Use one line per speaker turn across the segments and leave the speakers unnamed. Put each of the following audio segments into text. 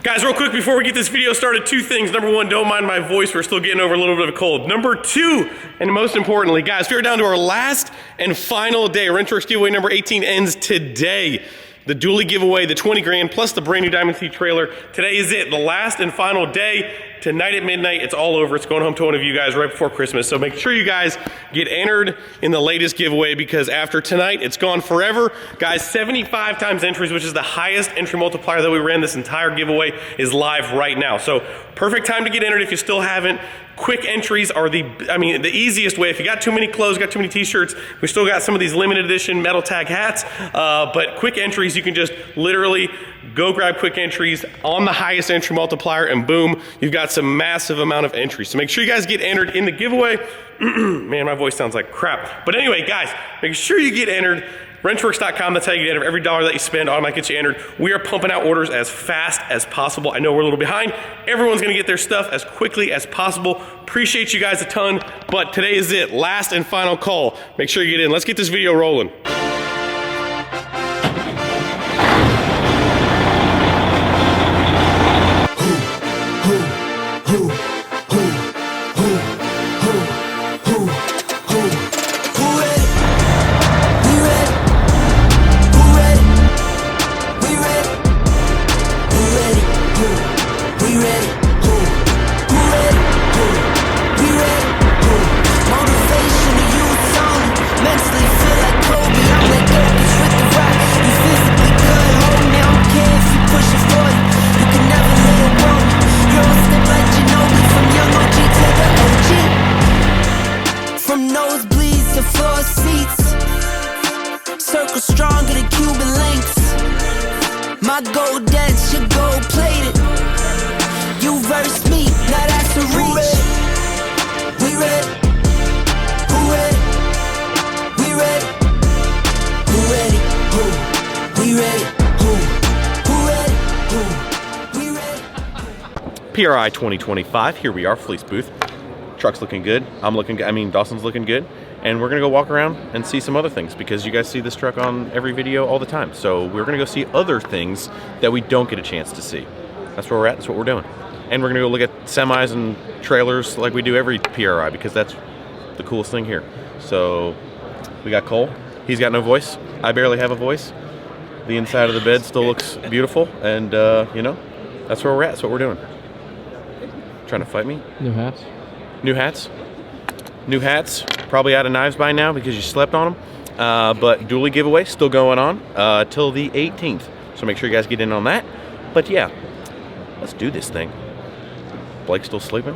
Guys, real quick before we get this video started, two things. Number one, don't mind my voice. We're still getting over a little bit of a cold. Number two, and most importantly, guys, we are down to our last and final day. Wrenchworks giveaway number 18 ends today. The dually giveaway, the 20 grand, plus the brand new Diamond T trailer. Today is it, the last and final day. Tonight at midnight, it's all over. It's going home to one of you guys right before Christmas. So make sure you guys get entered in the latest giveaway because after tonight, it's gone forever. Guys, 75 times entries, which is the highest entry multiplier that we ran this entire giveaway, is live right now. So perfect time to get entered if you still haven't. Quick entries are the easiest way. If you got too many clothes, got too many t-shirts, we still got some of these limited edition metal tag hats, but quick entries, you can just literally go grab quick entries on the highest entry multiplier and boom, you've got some massive amount of entries. So make sure you guys get entered in the giveaway. Man, my voice sounds like crap. But anyway, guys, make sure you get entered. Wrenchworks.com, that's how you get entered. Every dollar that you spend automatically gets you entered. We are pumping out orders as fast as possible. I know we're a little behind. Everyone's gonna get their stuff as quickly as possible. Appreciate you guys a ton, but today is it. Last and final call. Make sure you get in. Let's get this video rolling.
Stronger than Cuban links. My gold dance, your gold plated. You verse me, now that's a reach. We ready? Who ready? We ready? Who ready? Who? We ready? Who? Who ready? Who? We ready?
PRI 2025, here we are, Fleece booth. Truck's looking good. I'm looking good. I mean, Dawson's looking good. And we're gonna go walk around and see some other things because you guys see this truck on every video all the time. So we're gonna go see other things that we don't get a chance to see. That's where we're at, that's what we're doing. And we're gonna go look at semis and trailers like we do every PRI because that's the coolest thing here. So we got Cole, he's got no voice. I barely have a voice. The inside of the bed still looks beautiful and you know, that's where we're at, that's what we're doing. Trying to fight me?
New hats?
New hats. New hats, probably out of knives by now because you slept on them. But dually giveaway still going on till the 18th. So make sure you guys get in on that. But yeah, let's do this thing. Blake still sleeping?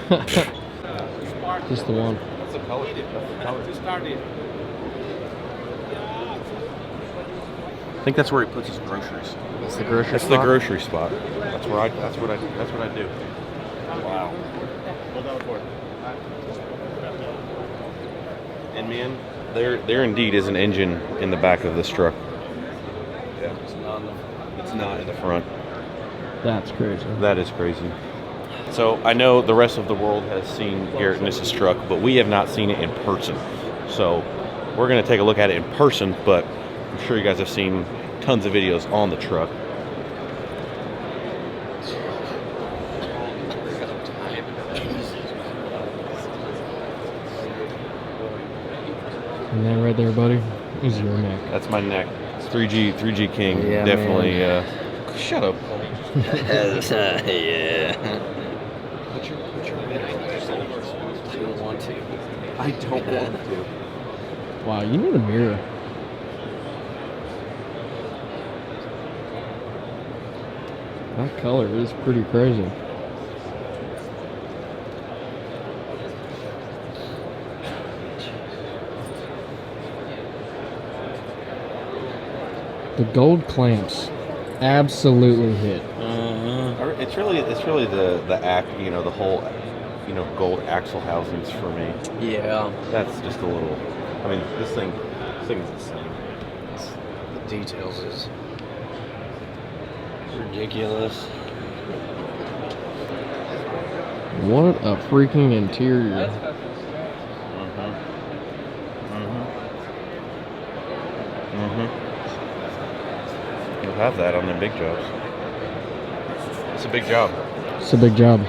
Just the one.
That's the color. I think that's where he puts his groceries.
That's the grocery
That's
spot?
the grocery spot. That's what I do. Wow. And man, there indeed is an engine in the back of this truck. Yeah, it's not in the front.
That's crazy.
That is crazy. So I know the rest of the world has seen Garret Niss's truck, but we have not seen it in person. So we're gonna take a look at it in person, but I'm sure you guys have seen tons of videos on the truck.
And that right there, buddy, is your neck.
That's my neck. It's 3G King.
Yeah,
definitely. Shut up.
Yeah.
Put your head up. I don't want to. I don't want to.
Wow, you need a mirror. That color is pretty crazy. The gold clamps absolutely hit.
It's really the the whole gold axle housings for me.
Yeah.
That's just a little. I mean, this thing's the same.
The details is ridiculous.
What a freaking interior.
You'll have that on the big jobs. It's a big job.
It's a big job.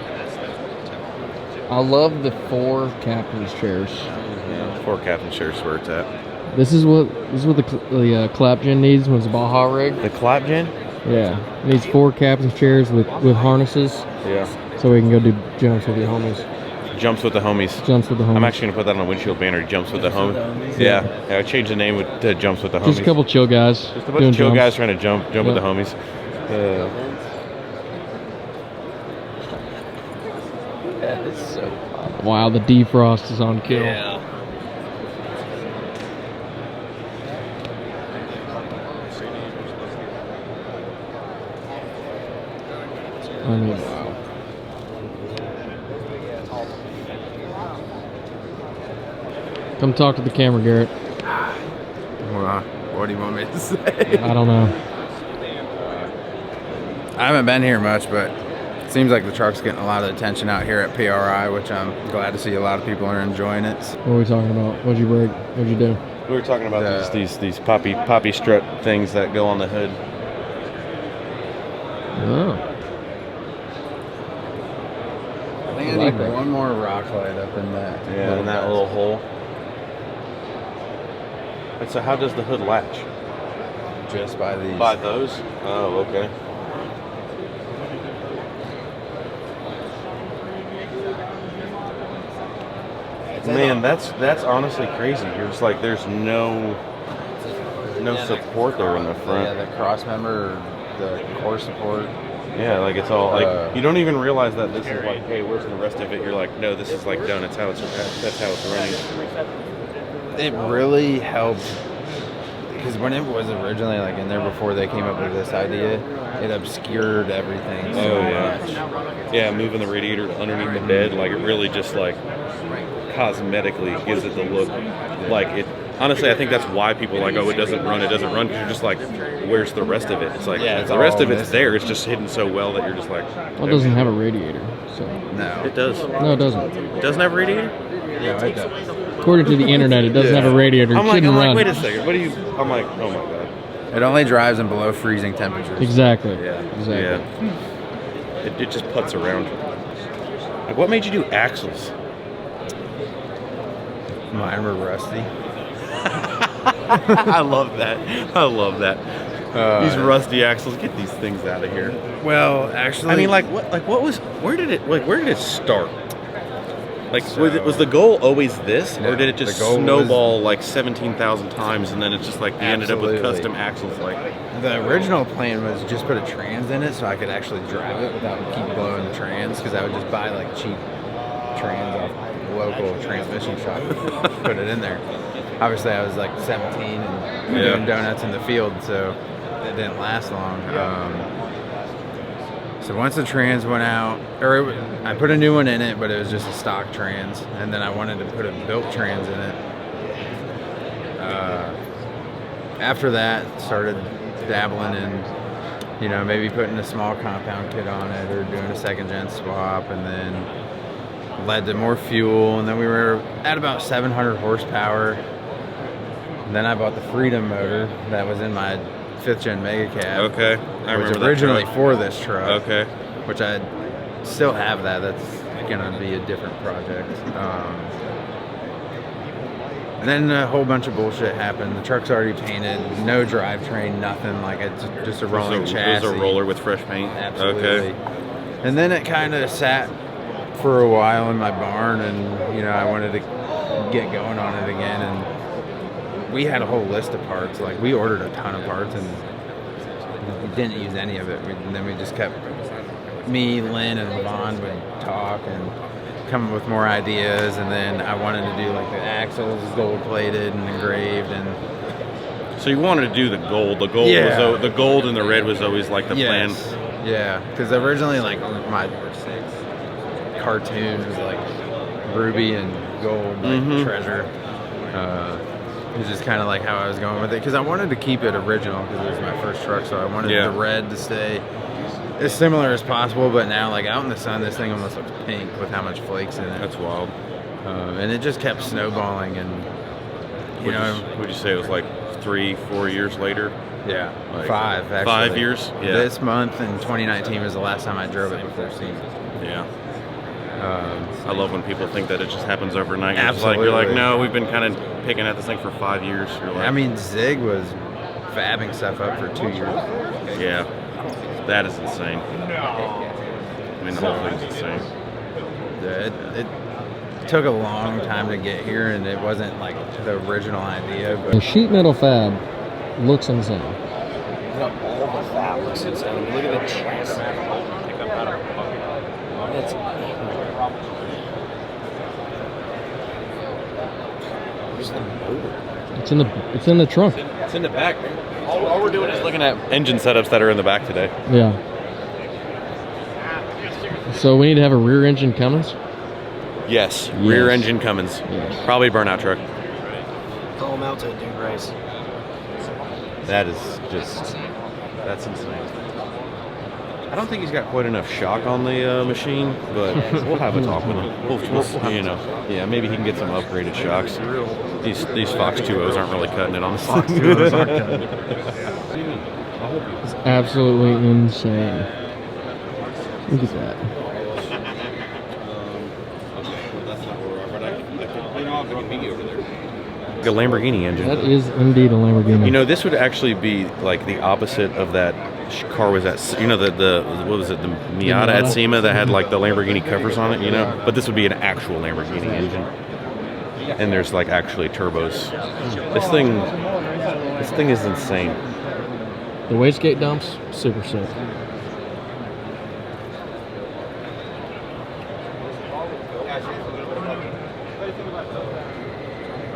I love the 4 captain's chairs.
Yeah, 4 captain chairs where it's at.
This is what the clap gen needs when it's a Baja rig.
The clap gen?
Yeah, it needs 4 captain's chairs with harnesses.
Yeah.
So we can go do jumps with your homies.
Jumps with the homies.
Jumps with the homies.
I'm actually gonna put that on a windshield banner. Jumps with the homies. Yeah. I changed the name to Jumps with the homies.
Just a couple chill guys.
Just a bunch of chill guys trying to jump with the homies.
That is so powerful.
Wow, the defrost is on kill.
Yeah.
I mean, wow. Come talk to the camera, Garrett.
Well, what do you want me to say?
I don't know.
I haven't been here much, but it seems like the truck's getting a lot of attention out here at PRI, which I'm glad to see a lot of people are enjoying it.
What are we talking about? What'd you break? What'd you do?
We were talking about these poppy strut things that go on the hood.
Oh.
I think I
like
need
that.
one more rock light up in that.
Yeah, in that little hole. And so how does the hood latch?
Just by these.
By those? Oh, okay. Man, that's honestly crazy. You're just like, there's no support there in the front.
Yeah, the cross member, the core support.
Yeah, like it's all like you don't even realize that this is like, hey, where's the rest of it? You're like, no, this is like done. That's how it's running.
It really helped because when it was originally like in there before they came up with this idea, it obscured everything so much.
Yeah, moving the radiator underneath the bed, like it really just like cosmetically gives it the look like it. Honestly, I think that's why people are like, oh, it doesn't run. Because you're just like, where's the rest of it? It's like,
it's
the rest
all
of it's
missing.
there. It's just hidden so well that you're just like,
Well, it doesn't have a radiator, so.
No.
it does.
No, it doesn't.
It doesn't have a radiator?
No, it does.
According to the internet, it doesn't have a radiator. It
I'm like,
shouldn't run.
wait a second. What do you? I'm like, oh my god.
It only drives in below freezing temperatures.
Exactly.
Yeah.
Exactly.
Yeah. It just putts around. Like, what made you do axles?
Mine were rusty.
I love that. These rusty axles. Get these things out of here.
Well, actually,
I mean, where did it start? Like, was the goal always this, or
No,
did it just
the goal
snowball like 17,000 times, and then it's just like we ended up with
Absolutely.
custom axles? Like,
the original plan was just put a trans in it so I could actually drive it without keep blowing the trans, because I would just buy like cheap trans off local transmission shop, put it in there. Obviously, I was like 17 and doing donuts in the field, so it didn't last long. So once the trans went out, I put a new one in it, but it was just a stock trans, and then I wanted to put a built trans in it. After that, started dabbling in, maybe putting a small compound kit on it or doing a second gen swap, and then led to more fuel, and then we were at about 700 horsepower. And then I bought the Freedom motor that was in my 5th gen Mega Cab.
okay, I
It was
remember
originally
that
for this truck.
truck. Okay.
Which I still have that. That's gonna be a different project. And then a whole bunch of bullshit happened. The truck's already painted, no drivetrain, nothing. Like it's just a rolling chassis.
It was a roller with fresh paint.
Absolutely.
Okay.
And then it kind of sat for a while in my barn, and I wanted to get going on it again. And we had a whole list of parts. Like we ordered a ton of parts, and we didn't use any of it. And then we just kept, me, Lynn, and Vaughn would talk and come up with more ideas. And then I wanted to do like the axles gold plated and engraved, and
So you wanted to do the gold. The gold was the gold and the red was always like the plan.
Yeah, because originally like my cartoon was like ruby and gold, like treasure. It was just kind of like how I was going with it, because I wanted to keep it original because it was my first truck, so I wanted the red to stay as similar as possible. But now, like out in the sun, this thing almost looks pink with how much flakes in it.
That's wild.
And it just kept snowballing, and
Would you say it was like 3-4 years later.
Yeah,
Like,
5 actually.
5 years. Yeah.
This month in 2019 was the last time I drove it before season.
Yeah. I love when people think that it just happens overnight. You're just
Absolutely.
like, no, we've been kind of picking at this thing for 5 years. You're like,
I mean, Zig was fabbing stuff up for 2 years.
yeah, that is insane. I mean, the whole thing's insane.
It took a long time to get here, and it wasn't like the original idea.
The
But
sheet metal fab looks insane.
Look at all the fat looks insane. Look at the chest. It's where's the motor?
It's in the trunk.
It's in the back, man. All we're doing is looking at engine setups that are in the back today.
Yeah. So we need to have a rear engine Cummins.
Yes, rear
Yes.
engine Cummins.
Yes.
Probably burnout truck.
Call him out to a dude race.
That is just, that's insane. I don't think he's got quite enough shock on the machine, but we'll have a talk with him. We'll you know, yeah, maybe he can get some upgraded shocks. These Fox 2.0s aren't really cutting it on the Fox 2.0s aren't cutting it.
It's absolutely insane. Look at that.
The Lamborghini engine.
That is indeed a Lamborghini.
You know, this would actually be like the opposite of that car was that, you know, the what was it, the Miata at
Miata?
SEMA that had like the Lamborghini covers on it, you know? But this would be an actual Lamborghini engine. And there's like actually turbos. This thing is insane.
The wastegate dumps, super sick.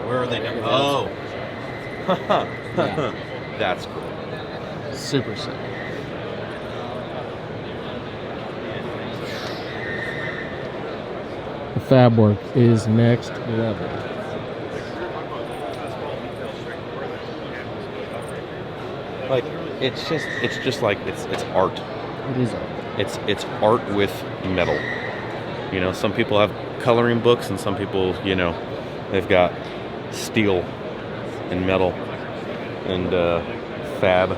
Where are they now? Oh. That's cool.
Super sick. The fab work is next level.
Like it's just like it's art.
It is art.
It's art with metal. You know, some people have coloring books and some people, you know, they've got steel and metal and fab.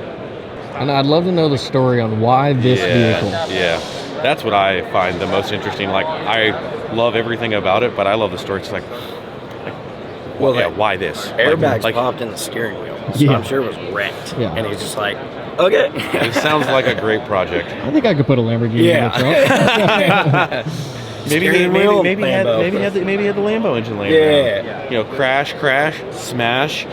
And I'd love to know the story on why this vehicle.
Yeah, that's what I find the most interesting. Like, I love everything about it, but I love the story. It's like well, yeah, why this?
Airbags
like,
popped in the steering wheel, so
Yeah.
I'm sure it was wrecked.
Yeah.
And he's just like, okay.
it sounds like a great project.
I think I could put a Lamborghini in the trunk.
Maybe
Steering wheel,
had the Lambo engine laying
Yeah.
around. You know, crash, smash,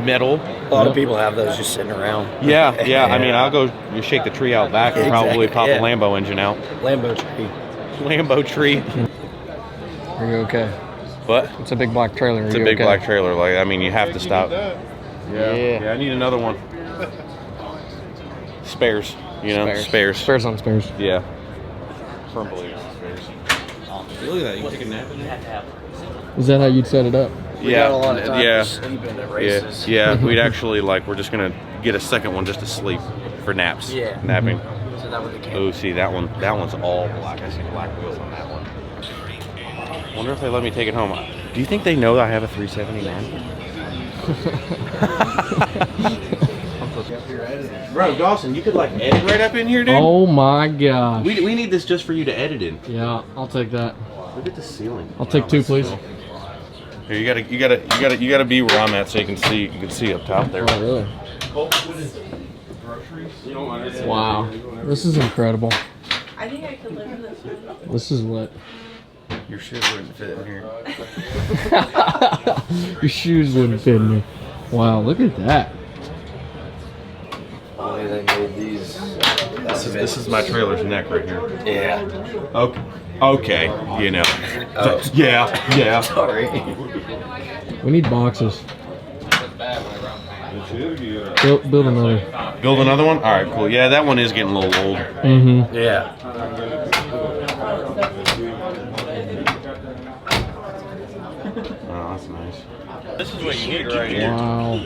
metal.
A lot of people have those just sitting around.
Yeah. I mean, I'll go shake the tree out back and probably pop
yeah.
a Lambo engine out.
Lambo tree.
Lambo tree.
Are you okay?
What?
It's a big black trailer.
It's a big black trailer. Like, I mean, you have to stop.
Yeah.
I need another one. Spares. You know, spares.
Spares on spares.
Yeah. Firm believer in spares. Look at that. You can take a nap in there.
Is that how you'd set it up?
We got a lot of time to sleep in at races.
Yeah. We'd actually we're just gonna get a second one just to sleep for naps.
Yeah.
Napping.
So that would be
Oh, see that one. That one's all black. I see black wheels on that one. Wonder if they let me take it home. Do you think they know that I have a 379? Bro, Dawson, you could like edit right up in here, dude.
Oh my gosh.
We need this just for you to edit in.
Yeah, I'll take that.
Look at the ceiling.
I'll take two, please.
Here, you gotta be where I'm at so you can see up top there.
Oh, really? Wow. This is incredible.
I think I could live in this one.
This is lit.
Your shit wouldn't fit in here.
Your shoes wouldn't fit in me. Wow, look at that.
Only they made these.
This is my trailer's neck right here.
Yeah.
Okay. You know. Yeah.
Sorry.
We need boxes. Build another.
Build another one? All right, cool. Yeah, that one is getting a little old.
Mm-hmm.
Yeah.
Oh, that's nice. This is what you need right here.
Wow.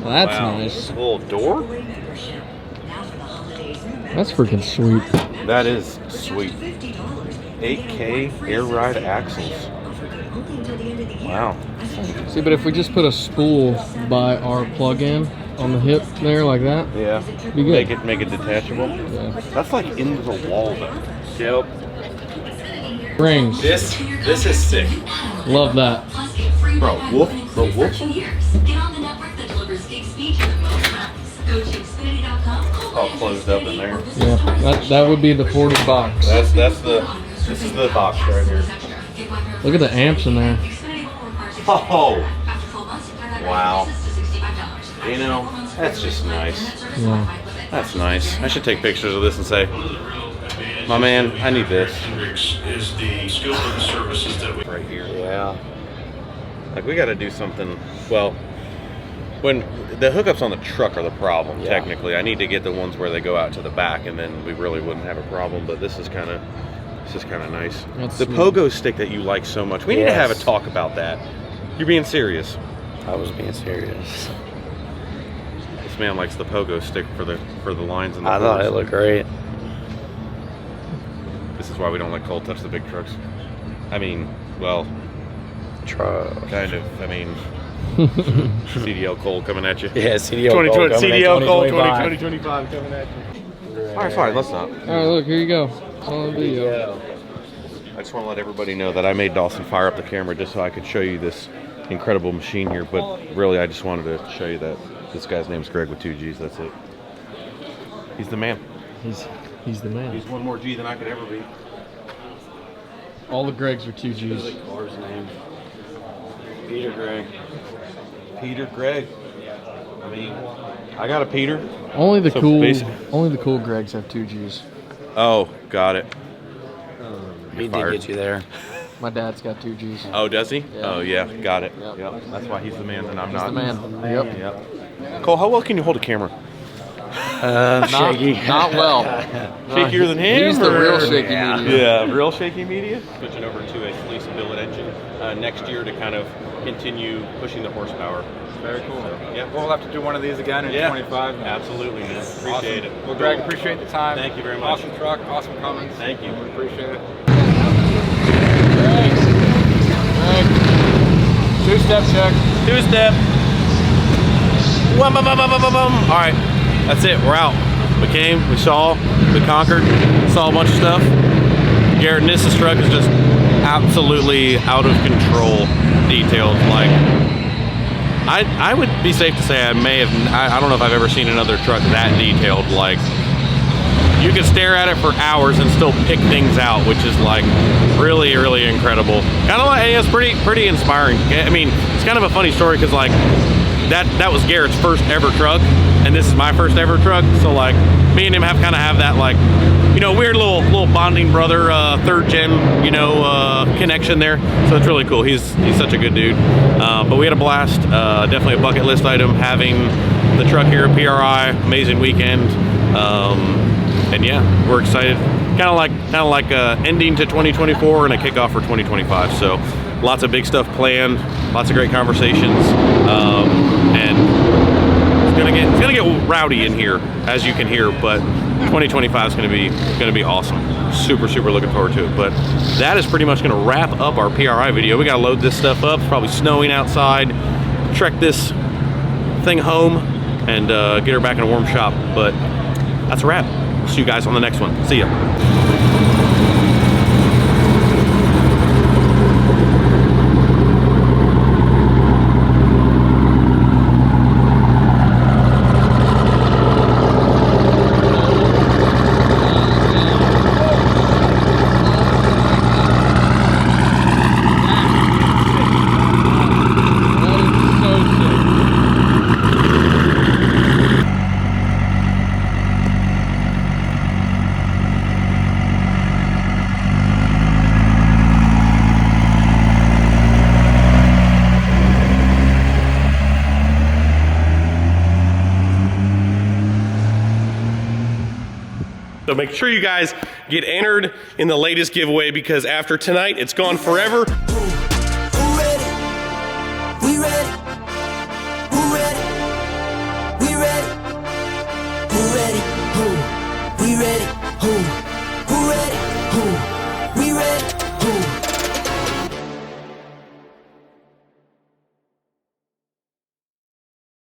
That's nice.
A little door?
That's freaking sweet.
That is sweet. 8K air ride axles.
Wow.
See, but if we just put a spool by our plug-in on the hip there like that,
Yeah.
be good.
Make it detachable.
Yeah.
That's like into the wall though. Yep.
Rings.
This is sick.
Love that.
Bro, woof. Bro, woof. All closed up in there.
Yeah, that would be the 40 box.
This is the box right here.
Look at the amps in there.
Oh. Wow. You know, that's just nice.
Yeah.
That's nice. I should take pictures of this and say, my man, I need this.
Is the scope of the services that we
Right here. Yeah. Like we got to do something. Well, when the hookups on the truck are the problem, technically, I need to get the ones where they go out to the back, and then we really wouldn't have a problem. But this is kind of nice.
That's
the
smooth.
pogo stick that you like so much. We need to have a talk about that. You're being serious.
I was being serious.
This man likes the pogo stick for the lines in the
I thought
doors.
it looked great.
This is why we don't let Cole touch the big trucks. I mean, well,
Truck.
kind of. I mean, CDL Cole coming at you.
Yeah, CDL
2020
Cole coming in
CDL Cole
2025.
2025 coming at you. All right, fine. Let's not.
All right, look, here you go. It's on the video.
I just want to let everybody know that I made Dawson fire up the camera just so I could show you this incredible machine here. But really, I just wanted to show you that this guy's name's Greg with 2 G's. That's it. He's the man.
He's the man.
He's one more G than I could ever be.
All the Gregs are 2 G's.
Car's name. Peter Gregg. Peter Gregg. I mean, I got a Peter.
Only the
So
cool Gregs have 2 G's.
Oh, got it.
He did
fired.
get you there.
My dad's got 2 G's.
Oh, does he?
Yeah.
Oh, yeah. Got it.
Yep.
Yep. That's why he's the man and I'm
He's
not.
the man. Yep.
Yep. Cole, how well can you hold a camera?
Shaky.
Not well.
Shakier than him?
He's the
or-
real shaky media.
Yeah, real shaky media. Switching over to a fleece billet engine next year to kind of continue pushing the horsepower.
Very cool.
Yeah.
We'll have to do one of these again in 25.
Absolutely, man. Appreciate it.
Well, Greg, appreciate the time.
Thank you very much.
Awesome truck, awesome comments.
Thank you.
We appreciate it. Two-step check.
Two-step. All right, that's it. We're out. We came, we saw, we conquered, saw a bunch of stuff. Garret Niss's truck is just absolutely out of control detailed. Like, I would be safe to say I don't know if I've ever seen another truck that detailed. Like, you can stare at it for hours and still pick things out, which is like really, really incredible. Kind of like, it's pretty inspiring. I mean, it's kind of a funny story because like that was Garrett's first ever truck, and this is my first ever truck. So like, me and him have that like, you know, weird little bonding brother, third gen, you know, connection there. So it's really cool. He's such a good dude. But we had a blast. Definitely a bucket list item having the truck here at PRI. Amazing weekend. And yeah, we're excited. Kind of like ending to 2024 and a kickoff for 2025. So lots of big stuff planned, lots of great conversations, and it's gonna get rowdy in here, as you can hear. But 2025 is gonna be awesome. Super looking forward to it. But that is pretty much gonna wrap up our PRI video. We gotta load this stuff up. It's probably snowing outside. Trek this thing home and get her back in a warm shop. But that's a wrap. See you guys on the next one. See ya. So make sure you guys get entered in the latest giveaway because after tonight, it's gone forever.